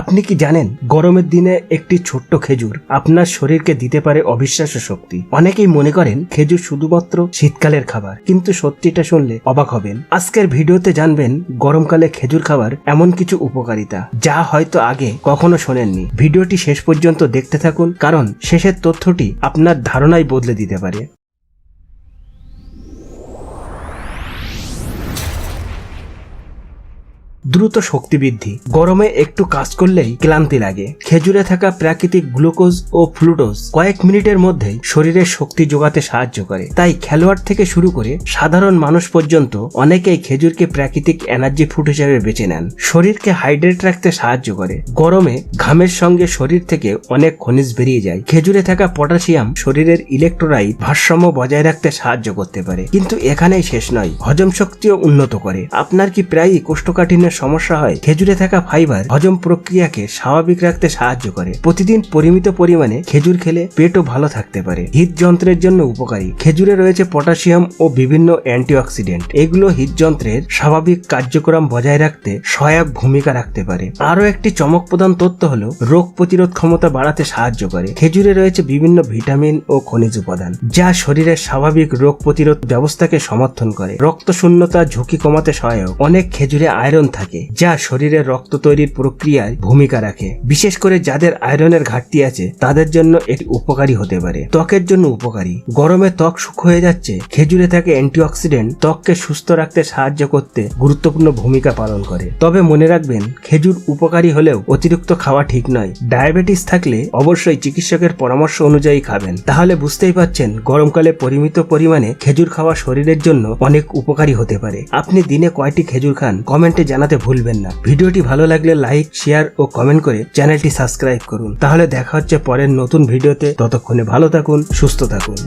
আপনি কি জানেন গরমের দিনে একটি ছোট্ট খেজুর আপনার শরীরকে দিতে পারে অবিশ্বাস্য শক্তি। অনেকেই মনে করেন খেজুর শুধুমাত্র শীতকালের খাবার, কিন্তু সত্যিটা শুনলে অবাক হবেন। আজকের ভিডিওতে জানবেন গরমকালে খেজুর খাবার এমন কিছু উপকারিতা যা হয়তো আগে কখনো শোনেননি। ভিডিওটি শেষ পর্যন্ত দেখতে থাকুন, কারণ শেষের তথ্যটি আপনার ধারণাই বদলে দিতে পারে। দ্রুত শক্তি বৃদ্ধি। গরমে একটু কাজ করলেই ক্লান্তি লাগে। খেজুরে থাকা প্রাকৃতিক গ্লুকোজ ও ফ্রুটোজ কয়েক মিনিটের মধ্যেই শরীরের শক্তি যোগাতে সাহায্য করে। তাই খেলোয়াড় থেকে শুরু করে সাধারণ মানুষ পর্যন্ত অনেকেই খেজুরকে প্রাকৃতিক এনার্জি ফুড হিসেবে বেছে নেন। শরীরকে হাইড্রেট রাখতে সাহায্য করে। গরমে ঘামের সঙ্গে শরীর থেকে অনেক খনিজ বেরিয়ে যায়। খেজুরে থাকা পটাশিয়াম শরীরের ইলেকট্রোলাইট ভারসাম্য বজায় রাখতে সাহায্য করতে পারে। কিন্তু এখানেই শেষ নয়, হজম শক্তিও উন্নত করে। আপনার কি প্রায়ই কোষ্ঠকাঠিন্য সমস্যা হয়? খেজুরে থাকা ফাইবার হজম প্রক্রিয়াকে স্বাভাবিক রাখতে সাহায্য করে। প্রতিদিন পরিমিত পরিমাণে খেজুর খেলে পেটও ভালো থাকতে পারে। হৃদযন্ত্রের জন্য উপকারী। খেজুরে রয়েছে পটাশিয়াম ও বিভিন্ন অ্যান্টিঅক্সিডেন্ট। এগুলো হৃদযন্ত্রের স্বাভাবিক কার্যক্রম বজায় রাখতে সহায়ক ভূমিকা রাখতে পারে। আরও একটি চমকপ্রদ তথ্য হলো রোগ প্রতিরোধ ক্ষমতা বাড়াতে সাহায্য করে। খেজুরে রয়েছে বিভিন্ন ভিটামিন ও খনিজ উপাদান যা শরীরের স্বাভাবিক রোগ প্রতিরোধ ব্যবস্থাকে সমর্থন করে। রক্ত শূন্যতা ঝুঁকি কমাতে সহায়ক। অনেক খেজুরে আয়রন থাকে যা শরীরের রক্ত তৈরির প্রক্রিয়ায় ভূমিকা রাখে। বিশেষ করে যাদের আয়রনের ঘাটতি আছে তাদের জন্য এটি উপকারী হতে পারে। ত্বকের জন্য উপকারী। গরমে ত্বক শুষ্ক হয়ে যাচ্ছে, খেজুরে থাকে অ্যান্টিঅক্সিডেন্ট ত্বককে সুস্থ রাখতে সাহায্য করতে গুরুত্বপূর্ণ ভূমিকা পালন করে। তবে মনে রাখবেন, খেজুর উপকারী হলেও অতিরিক্ত খাওয়া ঠিক নয়। ডায়াবেটিস থাকলে অবশ্যই চিকিৎসকের পরামর্শ অনুযায়ী খাবেন। তাহলে বুঝতেই পারছেন গরমকালে পরিমিত পরিমাণে খেজুর খাওয়া শরীরের জন্য অনেক উপকারী হতে পারে। আপনি দিনে কয়টি খেজুর খান কমেন্টে জানাতে ভুলবেন না। ভিডিওটি ভালো লাগলে লাইক, শেয়ার ও কমেন্ট করে চ্যানেলটি সাবস্ক্রাইব করুন। তাহলে দেখা হচ্ছে পরের নতুন ভিডিওতে। ততক্ষণে ভালো থাকুন, সুস্থ থাকুন।